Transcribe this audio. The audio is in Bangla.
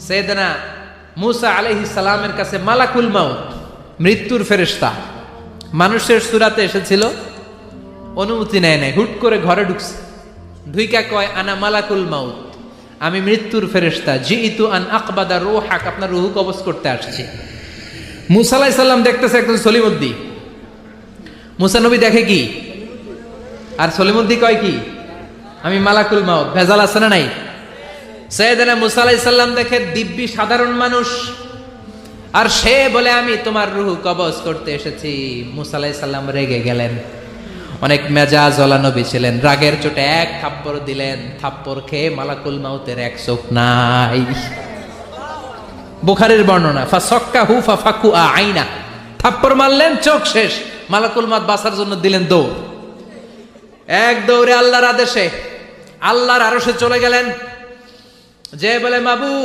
সাইয়েদনা মুসা আলাইহিস সালামের কাছে মালাকুল মাউত, মৃত্যুর ফেরেশতা, মানুষের সূরাতে এসেছিল, অনুমতি নেয় নাই, হুট করে ঘরে ঢুকছে, ঢুইকা কয় আনা মালাকুল মাউত, আমি মৃত্যুর ফেরেশতা, জিইতু আন আকবাদা রূহাক, আপনার রূহ কবজ করতে আসছি। মুসা আলাইহিস সালাম দেখতেছে একজন সলিমুদ্দি, মুসা নবী দেখে কি, আর সলিমুদ্দি কয় কি, আমি মালাকুল মাউত। ভেজাল আছে না নাই? সাইয়েদনা মুসা আলাইহিস সালাম দেখে দিব্যি সাধারণ মানুষ, আর সে বলে আমি তোমার রূহ কবজ করতে এসেছি। মুসা আলাইহিস সালাম রেগে গেলেন, অনেক মেজাজওয়ালা নবী ছিলেন, রাগের চোটে এক থাপ্পড় দিলেন, থাপ্পড় খেয়ে মালাকুল মাউতের এক চোখ নাই। বুখারীর বর্ণনা, ফাসাক্কাহু ফাফাকুআ আইনা, থাপ্পড় মারলেন, চোখ শেষ। মালাকুল মাউত বাঁচার জন্য দিলেন দৌড়, এক দৌড়ে আল্লাহর আদেশে আল্লাহর আরশে চলে গেলেন, যে বলে মাবুদ